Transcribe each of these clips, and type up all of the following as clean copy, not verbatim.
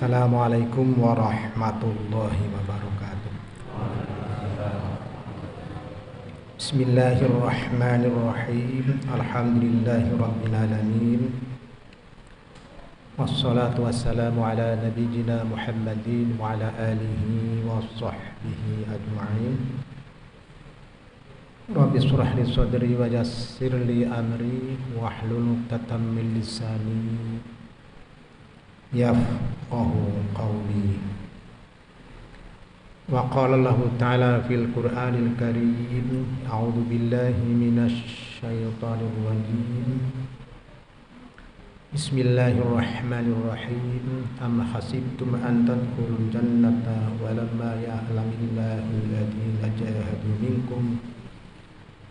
Assalamualaikum warahmatullahi wabarakatuh. Bismillahirrahmanirrahim. Alhamdulillahirabbil alamin. Wassalatu wassalamu ala nabiyyina Muhammadin wa ala alihi wa sahbihi ajma'in. Rabbi shrah li sadri wa yassir li amri wahlul 'uqdatam min lisani yafqahu qawli. Wa qala Allah ta'ala fil Qur'anil Karim, a'udzu billahi minasy syaithanir rajim. Bismillahirrahmanirrahim. Am hasibtum an tadkhulul jannata wa lamma ya'lamillahu alladziina jahadu minkum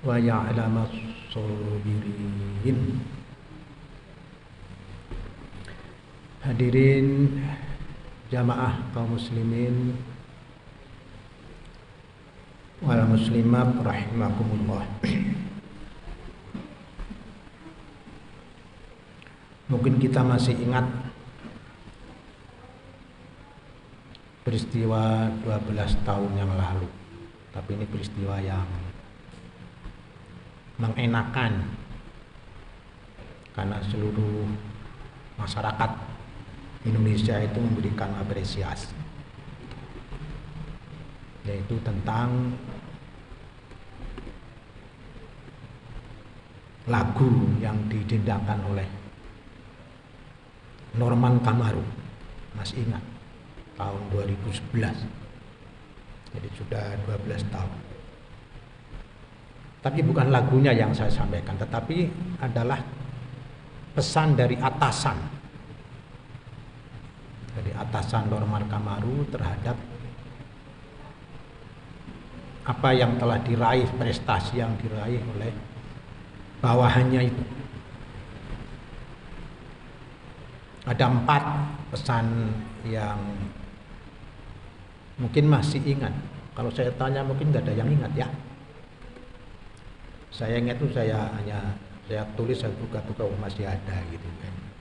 wa ya'lamas sabirin. Hadirin jamaah kaum muslimin wal muslimat rahimakumullah. Mungkin kita masih ingat peristiwa 12 tahun yang lalu, tapi ini peristiwa yang mengenakan karena seluruh masyarakat Indonesia itu memberikan apresiasi, yaitu tentang lagu yang didendangkan oleh Norman Kamaru. Masih ingat tahun 2011, jadi sudah 12 tahun. Tapi bukan lagunya yang saya sampaikan, tetapi adalah pesan dari atasan Norman Kamaru terhadap apa yang telah diraih, prestasi yang diraih oleh bawahannya itu. Ada 4 pesan yang mungkin masih ingat. Kalau saya tanya mungkin nggak ada yang ingat ya. Saya ingat itu saya tulis, saya buka-buka masih ada gitu kan.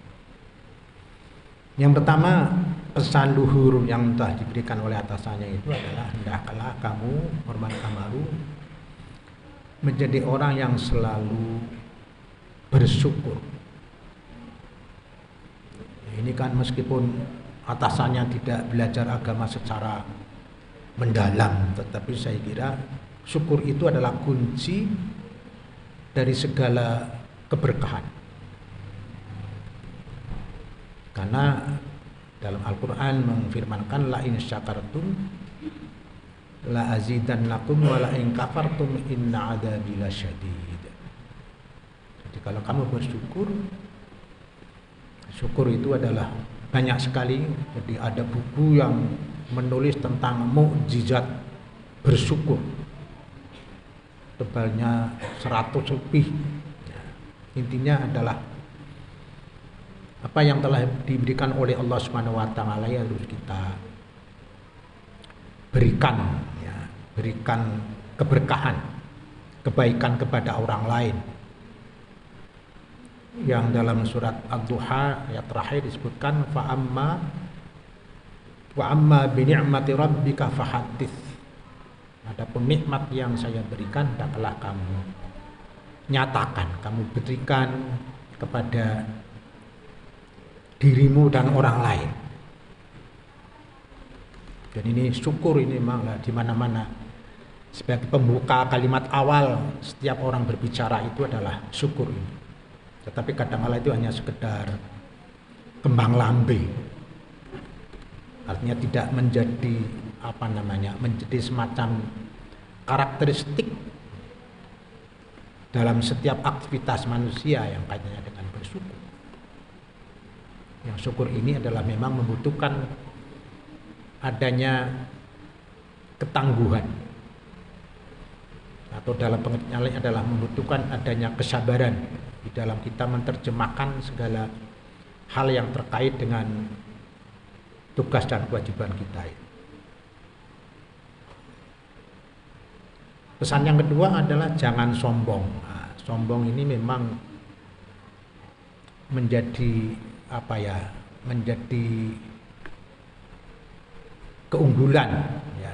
Yang pertama, pesan luhur yang telah diberikan oleh atasannya itu adalah, hendaklah kamu Norman Kamaru menjadi orang yang selalu bersyukur. Ini kan meskipun atasannya tidak belajar agama secara mendalam, tetapi saya kira syukur itu adalah kunci dari segala keberkahan. Karena dalam Al-Quran memfirmankan, la in syakartum la azidannakum wa la in kafartum inna adzabi lasyadid. Jadi kalau kamu bersyukur, syukur itu adalah banyak sekali. Jadi ada buku yang menulis tentang mukjizat bersyukur, tebalnya 100 lebih. Intinya adalah apa yang telah diberikan oleh Allah Subhanahu wa taala yang harus kita berikan, ya, berikan keberkahan, kebaikan kepada orang lain. Yang dalam surat Ad-Duha ayat terakhir disebutkan, wa amma bi ni'mati rabbika fahaddits. Adapun nikmat yang saya berikan, hendaklah kamu nyatakan, kamu berikan kepada dirimu dan orang lain. Dan ini syukur, ini memang di mana-mana sebagai pembuka kalimat awal setiap orang berbicara itu adalah syukur ini. Tetapi kadang-kala itu hanya sekedar kembang lambe. Artinya tidak menjadi menjadi semacam karakteristik dalam setiap aktivitas manusia yang kaitannya dengan bersyukur. Yang syukur ini adalah memang membutuhkan adanya ketangguhan, atau dalam pengertian lain adalah membutuhkan adanya kesabaran di dalam kita menerjemahkan segala hal yang terkait dengan tugas dan kewajiban kita. Pesan yang kedua adalah jangan sombong. Nah, sombong ini memang menjadi menjadi keunggulan ya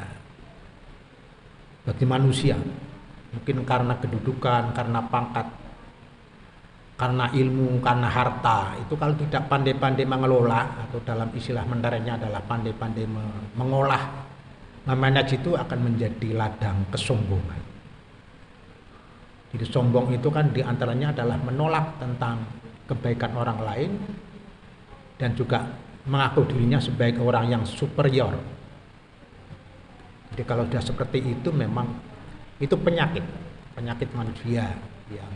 bagi manusia, mungkin karena kedudukan, karena pangkat, karena ilmu, karena harta. Itu kalau tidak pandai-pandai mengelola, atau dalam istilah menternya adalah pandai-pandai mengolah, memanage, itu akan menjadi ladang kesombongan. Jadi sombong itu kan diantaranya adalah menolak tentang kebaikan orang lain dan juga mengaku dirinya sebagai orang yang superior. Jadi kalau sudah seperti itu memang itu penyakit manusia yang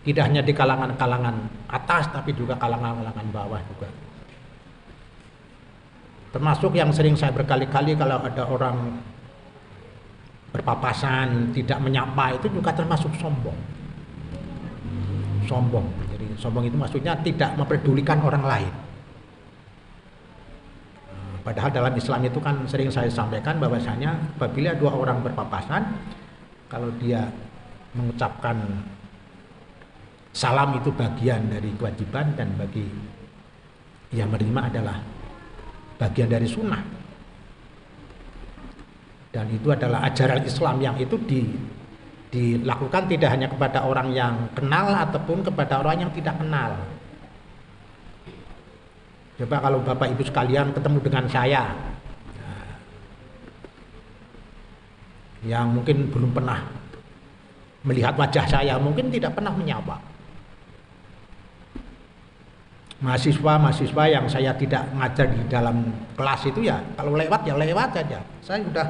tidak hanya di kalangan-kalangan atas tapi juga kalangan-kalangan bawah juga. Termasuk yang sering saya berkali-kali kalau ada orang berpapasan tidak menyapa, itu juga termasuk sombong. Jadi sombong itu maksudnya tidak mempedulikan orang lain. Padahal dalam Islam itu kan sering saya sampaikan bahwasanya apabila dua orang berpapasan, kalau dia mengucapkan salam itu bagian dari kewajiban, dan bagi yang menerima adalah bagian dari sunnah. Dan itu adalah ajaran Islam yang itu dilakukan tidak hanya kepada orang yang kenal ataupun kepada orang yang tidak kenal. Coba kalau Bapak Ibu sekalian ketemu dengan saya yang mungkin belum pernah melihat wajah saya, mungkin tidak pernah menyapa. Mahasiswa yang saya tidak ngajar di dalam kelas itu ya kalau lewat ya lewat saja. Saya sudah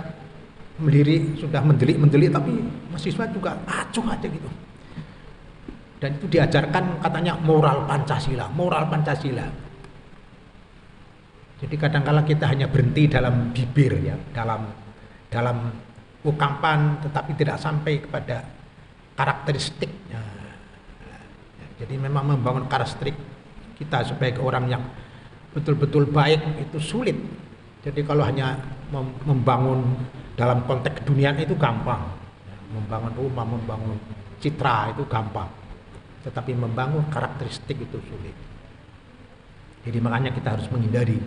mendelik tapi mahasiswa juga acuh aja gitu. Dan itu diajarkan katanya moral Pancasila. Jadi kadang-kala kita hanya berhenti dalam bibir ya, dalam ungkapan, tetapi tidak sampai kepada karakteristiknya. Jadi memang membangun karakteristik kita sebagai orang yang betul-betul baik itu sulit. Jadi kalau hanya membangun dalam konteks keduniaan itu gampang, membangun rumah, membangun citra itu gampang, tetapi membangun karakteristik itu sulit. Jadi makanya kita harus menghindari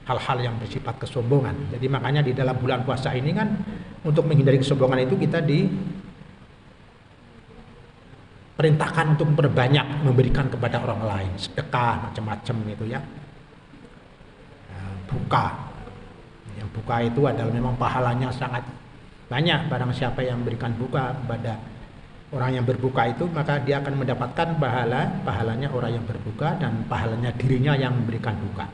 hal-hal yang bersifat kesombongan. Jadi makanya di dalam bulan puasa ini kan untuk menghindari kesombongan itu kita diperintahkan untuk memperbanyak memberikan kepada orang lain, sedekah macam-macam itu ya. Buka. Yang buka itu adalah memang pahalanya sangat banyak. Barang siapa yang memberikan buka kepada orang yang berbuka itu, maka dia akan mendapatkan pahalanya orang yang berbuka dan pahalanya dirinya yang memberikan buka.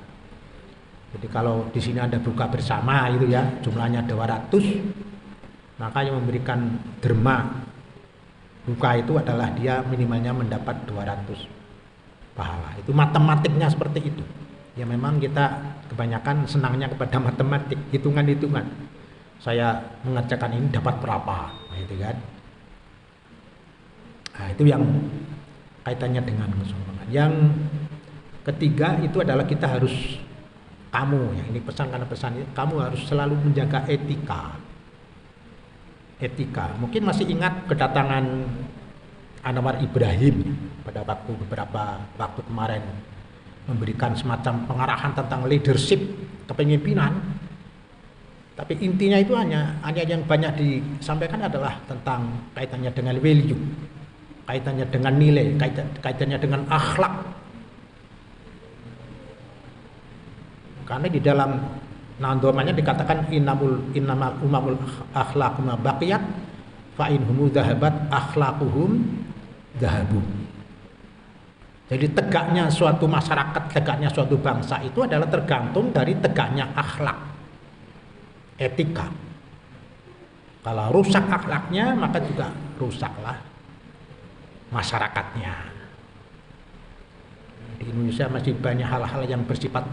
Jadi kalau di sini ada buka bersama itu ya, jumlahnya 200, maka yang memberikan derma buka itu adalah dia minimalnya mendapat 200 pahala. Itu matematiknya seperti itu. Ya memang kita kebanyakan senangnya kepada matematik, hitungan-hitungan. Saya mengerjakan ini dapat berapa, gitu kan. Nah, itu yang kaitannya dengan kesombongan. Yang ketiga itu adalah kita harus, kamu, ya ini pesan karena pesan, kamu harus selalu menjaga etika. Mungkin masih ingat kedatangan Anwar Ibrahim pada beberapa waktu kemarin memberikan semacam pengarahan tentang leadership, kepemimpinan. Tapi intinya itu hanya yang banyak disampaikan adalah tentang kaitannya dengan value, kaitannya dengan nilai, kaitannya dengan akhlak. Karena di dalam nandomanya dikatakan innamal umamul akhlaqu ma baqiyat fa in humu dhahabat akhlaquhum dhahabu. Jadi tegaknya suatu masyarakat, tegaknya suatu bangsa itu adalah tergantung dari tegaknya akhlak, etika. Kalau rusak akhlaknya, maka juga rusaklah masyarakatnya. Di Indonesia masih banyak hal-hal yang bersifat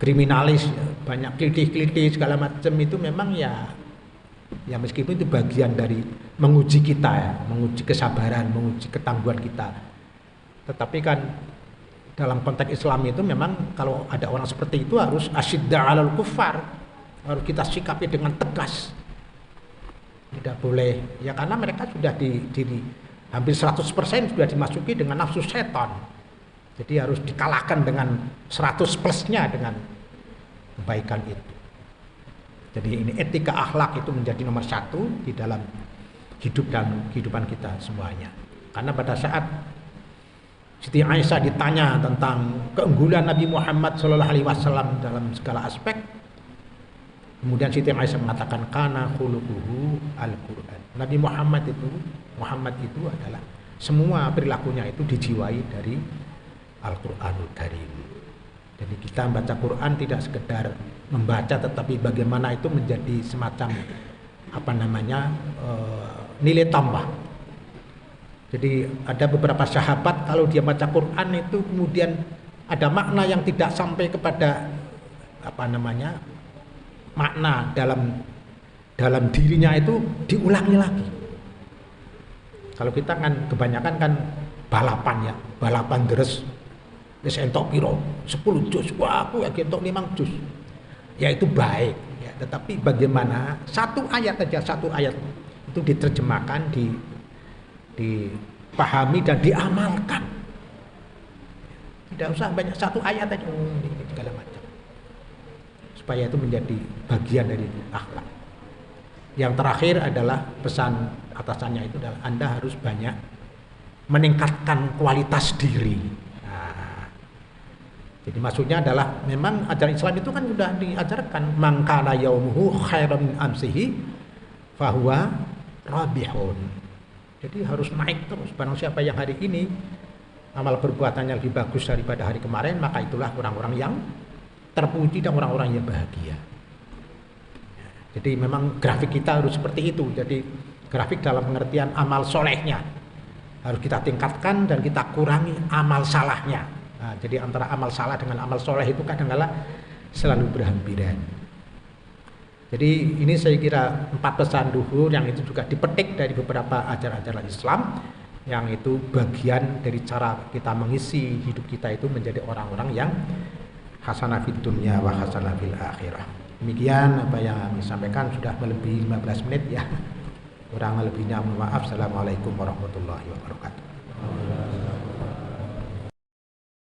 kriminalis, banyak kelitih-kelitih segala macam, itu memang ya meskipun itu bagian dari menguji kita ya, menguji kesabaran, menguji ketangguhan kita. Tetapi kan dalam konteks Islam itu memang kalau ada orang seperti itu harus asyidda 'alal kuffar, harus kita sikapi dengan tegas. Tidak boleh ya, karena mereka sudah hampir 100% sudah dimasuki dengan nafsu setan. Jadi harus dikalahkan dengan 100 plusnya dengan kebaikan itu. Jadi ini etika akhlak itu menjadi nomor satu di dalam hidup dan kehidupan kita semuanya. Karena pada saat Siti Aisyah ditanya tentang keunggulan Nabi Muhammad SAW dalam segala aspek, kemudian Siti Aisyah mengatakan kana khuluquhu al-Quran. Nabi Muhammad itu adalah semua perilakunya itu dijiwai dari Al-Quranul Karim. Jadi kita membaca Quran tidak sekedar membaca, tetapi bagaimana itu menjadi semacam nilai tambah. Jadi ada beberapa sahabat kalau dia baca Quran itu kemudian ada makna yang tidak sampai kepada makna dalam dirinya itu diulangi lagi. Kalau kita kan kebanyakan kan balapan deres. Wis entok piro 10 juz, wah aku ya entok 5 juz. Ya itu baik ya, tetapi bagaimana satu ayat itu diterjemahkan, dipahami dan diamalkan. Tidak usah banyak, satu ayat aja segala macam. Supaya itu menjadi bagian dari akhlak. Yang terakhir adalah pesan atasannya itu adalah Anda harus banyak meningkatkan kualitas diri. Jadi maksudnya adalah memang ajaran Islam itu kan sudah diajarkan mangkana yaumuhu khairan min amsihi fahuwa rabihun. Jadi harus naik terus. Barang siapa yang hari ini amal perbuatannya lebih bagus daripada hari kemarin, maka itulah orang-orang yang terpuji dan orang-orang yang bahagia. Jadi memang grafik kita harus seperti itu. Jadi grafik dalam pengertian amal solehnya harus kita tingkatkan dan kita kurangi amal salahnya. Nah, jadi antara amal salah dengan amal soleh itu kadang-kala selalu berhampiran. Jadi ini saya kira 4 pesan luhur yang itu juga dipetik dari beberapa ajaran-ajaran Islam, yang itu bagian dari cara kita mengisi hidup kita itu menjadi orang-orang yang hasanah fid dunya wa hasanah fil akhirah. Demikian apa yang kami sampaikan, sudah melebihi 15 menit ya. Kurang lebihnya mohon maaf. Assalamualaikum warahmatullahi wabarakatuh.